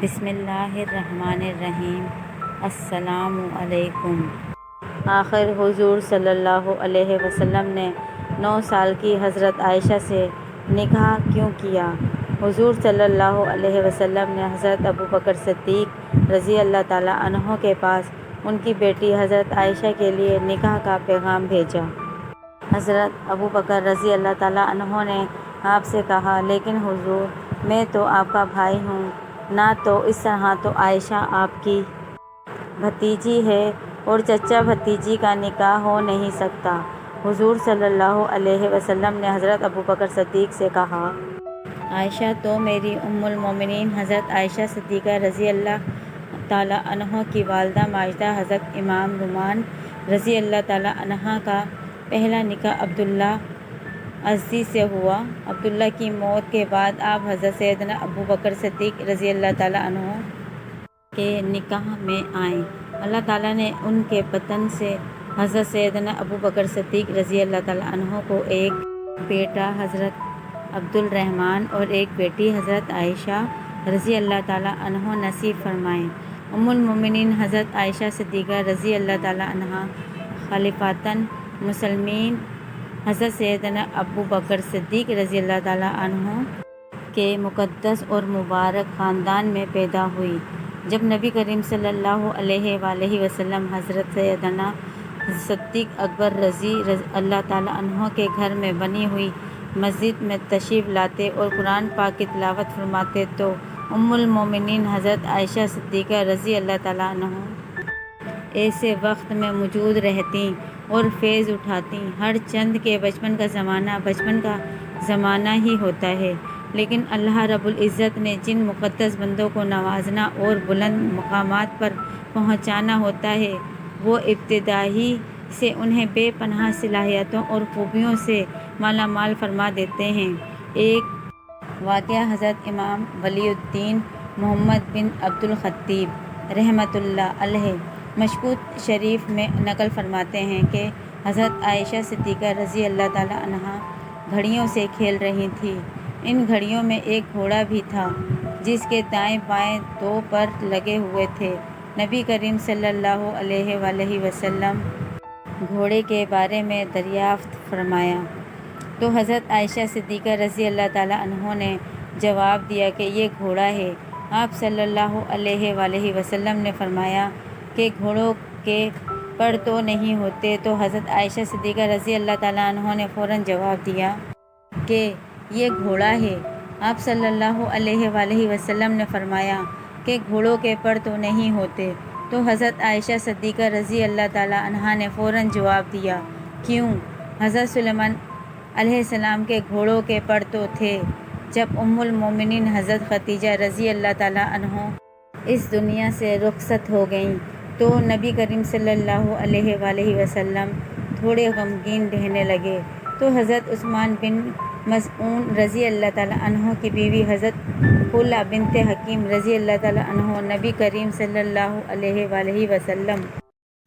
بسم اللہ الرحمن الرحیم۔ السلام علیکم۔ آخر حضور صلی اللہ علیہ وسلم نے 9 سال کی حضرت عائشہ سے نکاح کیوں کیا؟ حضور صلی اللہ علیہ وسلم نے حضرت ابوبکر صدیق رضی اللہ تعالیٰ عنہ کے پاس ان کی بیٹی حضرت عائشہ کے لیے نکاح کا پیغام بھیجا۔ حضرت ابوبکر رضی اللہ تعالیٰ عنہ نے آپ سے کہا، لیکن حضور، میں تو آپ کا بھائی ہوں نہ، تو اس طرح تو عائشہ آپ کی بھتیجی ہے اور چچا بھتیجی کا نکاح ہو نہیں سکتا۔ حضور صلی اللہ علیہ وسلم نے حضرت ابوبکر صدیق سے کہا، عائشہ تو میری ام المومنین حضرت عائشہ صدیقہ رضی اللہ تعالیٰ عنہ کی والدہ ماجدہ حضرت امام رومان رضی اللہ تعالیٰ عنہ کا پہلا نکاح عبداللہ ازدی سے ہوا۔ عبداللہ کی موت کے بعد آپ حضرت سیدنا ابوبکر صدیق رضی اللہ تعالیٰ عنہ کے نکاح میں آئیں۔ اللہ تعالیٰ نے ان کے بطن سے حضرت سیدنا ابوبکر صدیق رضی اللہ تعالیٰ عنہ کو ایک بیٹا حضرت عبدالرحمن اور ایک بیٹی حضرت عائشہ رضی اللہ تعالیٰ عنہ نصیب فرمائے۔ ام المومنین حضرت عائشہ صدیقہ رضی اللہ تعالیٰ عنہ خلیفۃ المسلمین حضرت سیدنا ابوبکر صدیق رضی اللہ تعالیٰ عنہ کے مقدس اور مبارک خاندان میں پیدا ہوئی۔ جب نبی کریم صلی اللہ علیہ وآلہ وسلم حضرت سیدنا صدیق اکبر رضی اللہ تعالیٰ عنہ کے گھر میں بنی ہوئی مسجد میں تشریف لاتے اور قرآن پاک کی تلاوت فرماتے تو ام المومنین حضرت عائشہ صدیقہ رضی اللہ تعالیٰ عنہ ایسے وقت میں موجود رہتیں اور فیض اٹھاتیں۔ ہر چند کے بچپن کا زمانہ ہی ہوتا ہے، لیکن اللہ رب العزت نے جن مقدس بندوں کو نوازنا اور بلند مقامات پر پہنچانا ہوتا ہے، وہ ابتدا ہی سے انہیں بے پناہ صلاحیتوں اور خوبیوں سے مالا مال فرما دیتے ہیں۔ ایک واقعہ حضرت امام ولی الدین محمد بن عبد الخطیب رحمۃ اللہ علیہ مشکوت شریف میں نقل فرماتے ہیں کہ حضرت عائشہ صدیقہ رضی اللہ تعالیٰ عنہ گھڑیوں سے کھیل رہی تھیں۔ ان گھڑیوں میں ایک گھوڑا بھی تھا جس کے دائیں بائیں 2 پر لگے ہوئے تھے۔ نبی کریم صلی اللہ علیہ وآلہ وسلم گھوڑے کے بارے میں دریافت فرمایا تو حضرت عائشہ صدیقہ رضی اللہ تعالیٰ عنہ نے جواب دیا کہ یہ گھوڑا ہے۔ آپ صلی اللہ علیہ وآلہ وسلم نے فرمایا کہ گھوڑوں کے پر تو نہیں ہوتے، تو حضرت عائشہ صدیقہ رضی اللہ تعالیٰ عنہ نے فوراً جواب دیا کہ یہ گھوڑا ہے۔ آپ صلی اللہ علیہ وآلہ وسلم نے فرمایا کہ گھوڑوں کے پر تو نہیں ہوتے، تو حضرت عائشہ صدیقہ رضی اللہ تعالیٰ عنہ نے فوراً جواب دیا، کیوں؟ حضرت سلیمان علیہ السلام کے گھوڑوں کے پر تو تھے۔ جب ام المومنین حضرت خدیجہ رضی اللہ تعالیٰ عنہ اس دنیا سے رخصت ہو گئیں تو نبی کریم صلی اللہ علیہ وآلہ وسلم تھوڑے غمگین رہنے لگے، تو حضرت عثمان بن مظعون رضی اللہ تعالیٰ عنہ کی بیوی حضرت خولہ بنت حکیم رضی اللہ تعالیٰ عنہ نبی کریم صلی اللہ علیہ وآلہ وسلم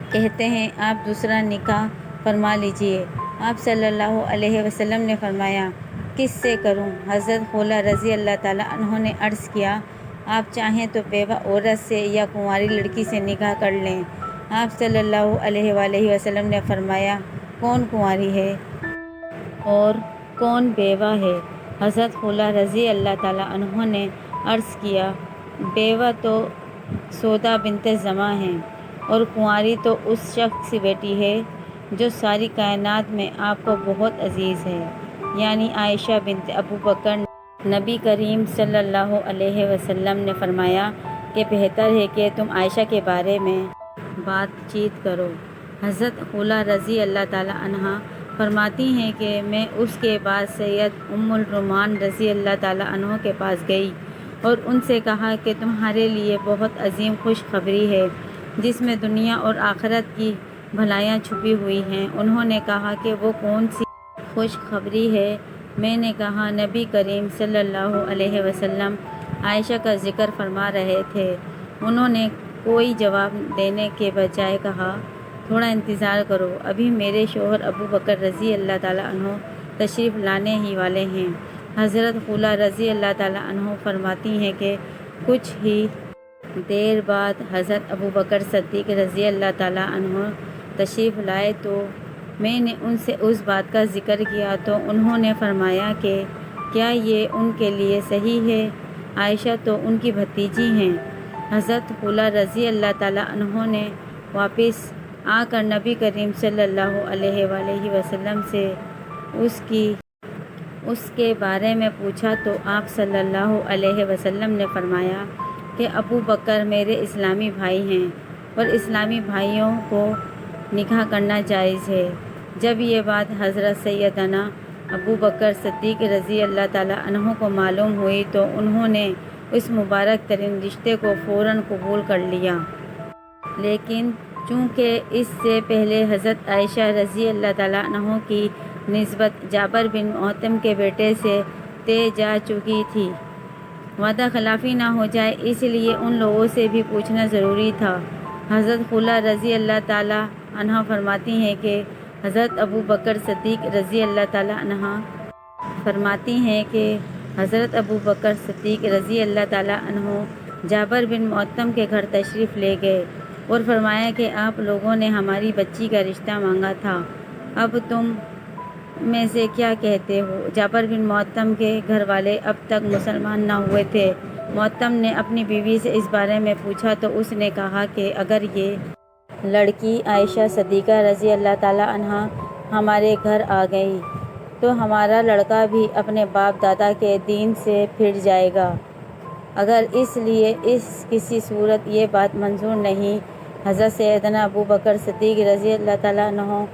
کہتے ہیں، آپ دوسرا نکاح فرما لیجئے۔ آپ صلی اللہ علیہ وسلم نے فرمایا، کس سے کروں؟ حضرت خولہ رضی اللہ تعالیٰ عنہ نے عرض کیا، آپ چاہیں تو بیوہ عورت سے یا کنواری لڑکی سے نکاح کر لیں۔ آپ صلی اللہ علیہ وآلہ وسلم نے فرمایا، کون کنواری ہے اور کون بیوہ ہے؟ حضرت خولہ رضی اللہ تعالیٰ عنہ نے عرض کیا، بیوہ تو سودا بنت زماں ہیں اور کنواری تو اس شخص کی بیٹی ہے جو ساری کائنات میں آپ کو بہت عزیز ہے، یعنی عائشہ بنت ابوبکر۔ نبی کریم صلی اللہ علیہ وسلم نے فرمایا کہ بہتر ہے کہ تم عائشہ کے بارے میں بات چیت کرو۔ حضرت خولہ رضی اللہ تعالیٰ عنہ فرماتی ہیں کہ میں اس کے بعد سید ام الرومان رضی اللہ تعالیٰ عنہ کے پاس گئی اور ان سے کہا کہ تمہارے لیے بہت عظیم خوشخبری ہے جس میں دنیا اور آخرت کی بھلائیاں چھپی ہوئی ہیں۔ انہوں نے کہا کہ وہ کون سی خوشخبری ہے؟ میں نے کہا، نبی کریم صلی اللہ علیہ وسلم عائشہ کا ذکر فرما رہے تھے۔ انہوں نے کوئی جواب دینے کے بجائے کہا، تھوڑا انتظار کرو، ابھی میرے شوہر ابوبکر رضی اللہ تعالیٰ عنہ تشریف لانے ہی والے ہیں۔ حضرت خولہ رضی اللہ تعالیٰ عنہ فرماتی ہیں کہ کچھ ہی دیر بعد حضرت ابو بکر صدیق رضی اللہ تعالیٰ عنہ تشریف لائے تو میں نے ان سے اس بات کا ذکر کیا تو انہوں نے فرمایا کہ کیا یہ ان کے لیے صحیح ہے؟ عائشہ تو ان کی بھتیجی ہیں۔ حضرت خولہ رضی اللہ تعالیٰ عنہ نے واپس آ کر نبی کریم صلی اللہ علیہ وآلہ وسلم سے اس کے بارے میں پوچھا تو آپ صلی اللہ علیہ وسلم نے فرمایا کہ ابو بکر میرے اسلامی بھائی ہیں اور اسلامی بھائیوں کو نکاح کرنا جائز ہے۔ جب یہ بات حضرت سیدنا ابو بکر صدیق رضی اللہ تعالیٰ عنہ کو معلوم ہوئی تو انہوں نے اس مبارک ترین رشتے کو فوراً قبول کر لیا، لیکن چونکہ اس سے پہلے حضرت عائشہ رضی اللہ تعالیٰ عنہ کی نسبت جابر بن محتم کے بیٹے سے طے جا چکی تھی، وعدہ خلافی نہ ہو جائے اس لیے ان لوگوں سے بھی پوچھنا ضروری تھا۔ حضرت خولہ رضی اللہ تعالیٰ عنہ فرماتی ہیں کہ حضرت ابو بکر صدیق رضی اللہ تعالیٰ عنہ فرماتی ہیں کہ حضرت ابو بکر صدیق رضی اللہ تعالیٰ عنہ جابر بن محتم کے گھر تشریف لے گئے اور فرمایا کہ آپ لوگوں نے ہماری بچی کا رشتہ مانگا تھا، اب تم میں سے کیا کہتے ہو؟ جابر بن محتم کے گھر والے اب تک مسلمان نہ ہوئے تھے۔ محتم نے اپنی بیوی سے اس بارے میں پوچھا تو اس نے کہا کہ اگر یہ لڑکی عائشہ صدیقہ رضی اللہ تعالیٰ عنہ ہمارے گھر آ گئی تو ہمارا لڑکا بھی اپنے باپ دادا کے دین سے پھر جائے گا، اگر اس لیے کسی صورت یہ بات منظور نہیں۔ حضرت سیدنا ابو بکر صدیق رضی اللہ تعالیٰ عنہ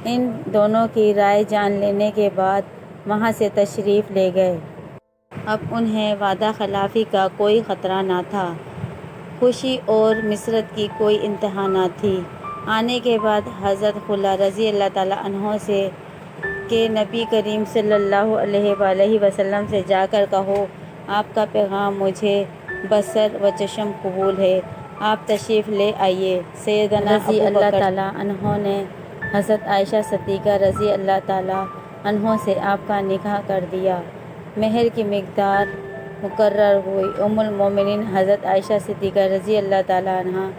ان دونوں کی رائے جان لینے کے بعد وہاں سے تشریف لے گئے۔ اب انہیں وعدہ خلافی کا کوئی خطرہ نہ تھا، خوشی اور مسرت کی کوئی انتہا نہ تھی۔ آنے کے بعد حضرت خولہ رضی اللہ تعالیٰ عنہ سے کہ نبی کریم صلی اللہ علیہ وآلہ وسلم سے جا کر کہو آپ کا پیغام مجھے بصر و چشم قبول ہے، آپ تشریف لے آئیے۔ سیدنا رضی اللہ تعالیٰ عنہ نے حضرت عائشہ صدیقہ رضی اللہ تعالیٰ عنہ سے آپ کا نکاح کر دیا۔ مہر کی مقدار مقرر ہوئی۔ ام المومنین حضرت عائشہ صدیقہ رضی اللہ تعالیٰ عنہ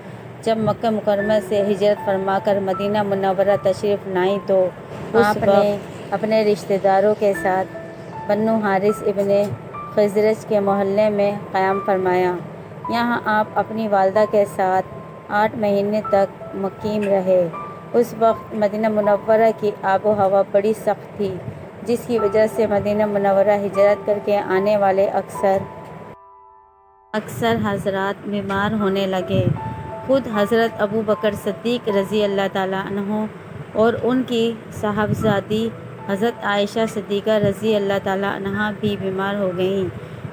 جب مکہ مکرمہ سے ہجرت فرما کر مدینہ منورہ تشریف لائیں تو آپ نے اپنے رشتہ داروں کے ساتھ بنو حارث ابن خزرج کے محلے میں قیام فرمایا۔ یہاں آپ اپنی والدہ کے ساتھ 8 مہینے تک مقیم رہے۔ اس وقت مدینہ منورہ کی آب و ہوا بڑی سخت تھی، جس کی وجہ سے مدینہ منورہ ہجرت کر کے آنے والے اکثر حضرات بیمار ہونے لگے۔ خود حضرت ابو بکر صدیق رضی اللہ تعالیٰ عنہ اور ان کی صاحبزادی حضرت عائشہ صدیقہ رضی اللہ تعالیٰ عنہ بھی بیمار ہو گئیں۔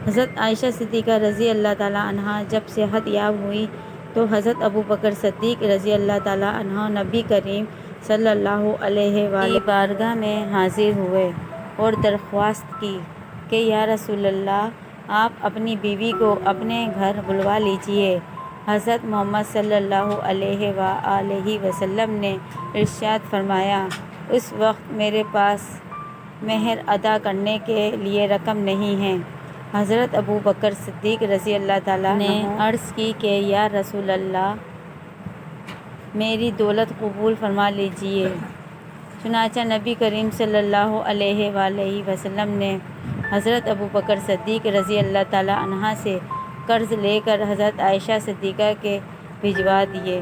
حضرت عائشہ صدیقہ رضی اللہ تعالیٰ عنہ جب صحت یاب ہوئی تو حضرت ابو بکر صدیق رضی اللہ تعالیٰ عنہ نبی کریم صلی اللہ علیہ وآلہ کی بارگاہ میں حاضر ہوئے اور درخواست کی کہ یا رسول اللہ، آپ اپنی بیوی کو اپنے گھر بلوا لیجئے۔ حضرت محمد صلی اللہ علیہ وآلہ وسلم نے ارشاد فرمایا، اس وقت میرے پاس مہر ادا کرنے کے لیے رقم نہیں ہے۔ حضرت ابو بکر صدیق رضی اللہ تعالیٰ نے عرض کی کہ یا رسول اللہ، میری دولت قبول فرما لیجئے۔ چنانچہ نبی کریم صلی اللہ علیہ وآلہ وسلم نے حضرت ابو بکر صدیق رضی اللہ تعالیٰ عنہ سے قرض لے کر حضرت عائشہ صدیقہ کے بھجوا دیے۔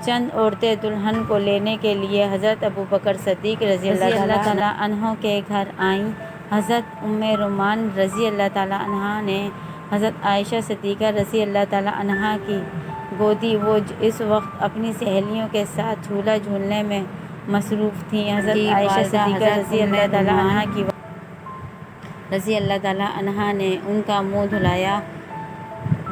چند عورتیں دلہن کو لینے کے لیے حضرت ابو بکر صدیق رضی اللہ تعالیٰ عنہ کے گھر آئیں۔ حضرت ام رومان رضی اللہ تعالیٰ عنہ نے حضرت عائشہ صدیقہ رضی اللہ تعالیٰ عنہ کی گودی، وہ اس وقت اپنی سہیلیوں کے ساتھ جھولا جھولنے میں مصروف تھیں۔ حضرت عائشہ صدیقہ رضی اللہ تعالیٰ عنہ نے ان کا منہ دھلایا،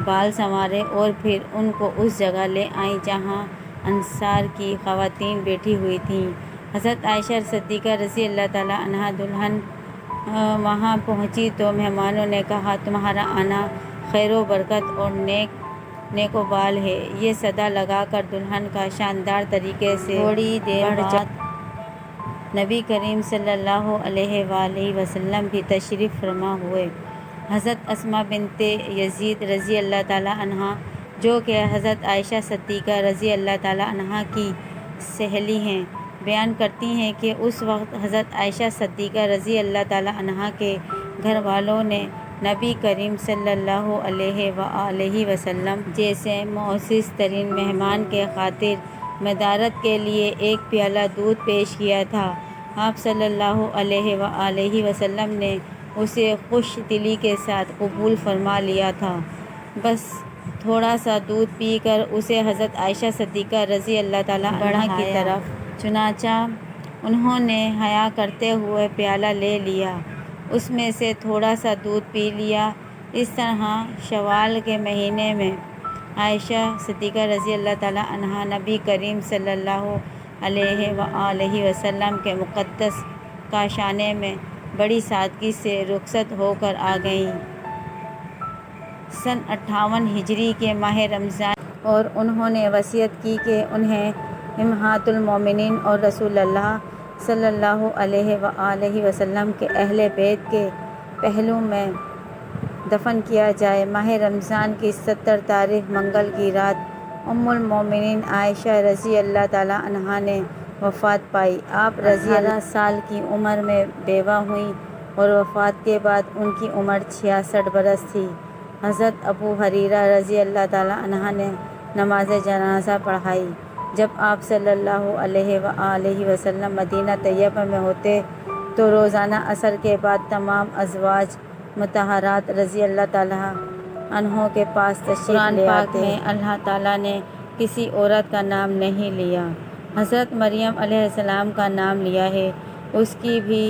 بال سنوارے اور پھر ان کو اس جگہ لے آئیں جہاں انصار کی خواتین بیٹھی ہوئی تھیں۔ حضرت عائشہ صدیقہ رضی اللہ تعالیٰ عنہ دلہن وہاں پہنچی تو مہمانوں نے کہا، تمہارا آنا خیر و برکت اور نیک و بال ہے۔ یہ صدا لگا کر دلہن کا شاندار طریقے سے تھوڑی دیر بعد نبی کریم صلی اللہ علیہ وآلہ وسلم بھی تشریف فرما ہوئے۔ حضرت اسماء بنت یزید رضی اللہ تعالیٰ عنہ جو کہ حضرت عائشہ صدیقہ رضی اللہ تعالیٰ عنہا کی سہیلی ہیں، بیان کرتی ہیں کہ اس وقت حضرت عائشہ صدیقہ رضی اللہ تعالیٰ عنہا کے گھر والوں نے نبی کریم صلی اللہ علیہ وآلہ وسلم جیسے معزز ترین مہمان کے خاطر مدارت کے لیے ایک پیالہ دودھ پیش کیا تھا۔ آپ صلی اللہ علیہ وآلہ وسلم نے اسے خوش دلی کے ساتھ قبول فرما لیا تھا۔ بس تھوڑا سا دودھ پی کر اسے حضرت عائشہ صدیقہ رضی اللہ تعالیٰ عنہا کی طرف، چنانچہ انہوں نے حیا کرتے ہوئے پیالہ لے لیا، اس میں سے تھوڑا سا دودھ پی لیا۔ اس طرح شوال کے مہینے میں عائشہ صدیقہ رضی اللہ تعالیٰ عنہا نبی کریم صلی اللہ علیہ وآلہ وسلم کے مقدس کاشانے میں بڑی سادگی سے رخصت ہو کر آ گئیں۔ سن 58 ہجری کے ماہ رمضان اور انہوں نے وصیت کی کہ انہیں امہات المومنین اور رسول اللہ صلی اللہ علیہ وآلہ وسلم کے اہل بیت کے پہلو میں دفن کیا جائے۔ ماہ رمضان کی 17 تاریخ منگل کی رات ام المومنین عائشہ رضی اللہ تعالیٰ عنہا نے وفات پائی۔ آپ 18 سال کی عمر میں بیوہ ہوئیں اور وفات کے بعد ان کی عمر 66 برس تھی۔ حضرت ابو ہریرہ رضی اللہ تعالیٰ عنہ نے نماز جنازہ پڑھائی۔ جب آپ صلی اللہ علیہ وآلہ وسلم مدینہ طیبہ میں ہوتے تو روزانہ عصر کے بعد تمام ازواج مطہرات رضی اللہ تعالیٰ عنہوں کے پاس تشریف لے آتے۔ قرآن پاک میں اللہ تعالیٰ نے کسی عورت کا نام نہیں لیا، حضرت مریم علیہ السلام کا نام لیا ہے۔ اس کی بھی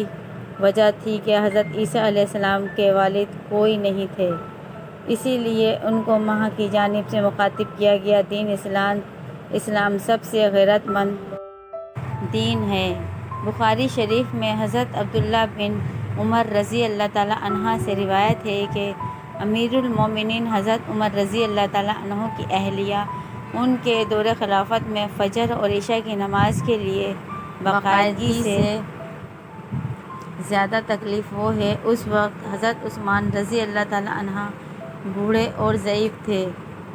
وجہ تھی کہ حضرت عیسیٰ علیہ السلام کے والد کوئی نہیں تھے، اسی لیے ان کو ماں کی جانب سے مخاطب کیا گیا۔ دین اسلام سب سے غیرت مند دین ہے۔ بخاری شریف میں حضرت عبداللہ بن عمر رضی اللہ تعالیٰ عنہ سے روایت ہے کہ امیر المومنین حضرت عمر رضی اللہ تعالیٰ عنہ کی اہلیہ ان کے دور خلافت میں فجر اور عشاء کی نماز کے لیے باقاعدگی سے زیادہ تکلیف وہ ہے۔ اس وقت حضرت عثمان رضی اللہ تعالیٰ عنہ بوڑھے اور ضعیف تھے۔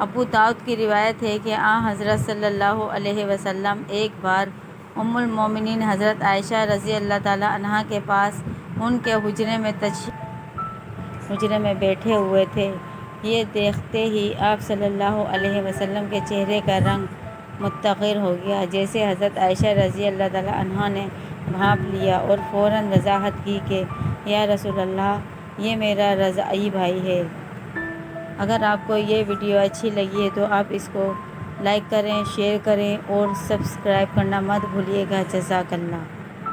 ابو داؤد کی روایت ہے کہ حضرت صلی اللہ علیہ وسلم ایک بار ام المومنین حضرت عائشہ رضی اللہ تعالیٰ عنہ کے پاس ان کے حجرے میں بیٹھے ہوئے تھے۔ یہ دیکھتے ہی آپ صلی اللہ علیہ وسلم کے چہرے کا رنگ متغیر ہو گیا، جیسے حضرت عائشہ رضی اللہ تعالیٰ عنہ نے بھانپ لیا اور فوراً وضاحت کی کہ یا رسول اللہ، یہ میرا رضاعی بھائی ہے۔ اگر آپ کو یہ ویڈیو اچھی لگی ہے تو آپ اس کو لائک کریں، شیئر کریں اور سبسکرائب کرنا مت بھولیے گا۔ جزاک اللہ۔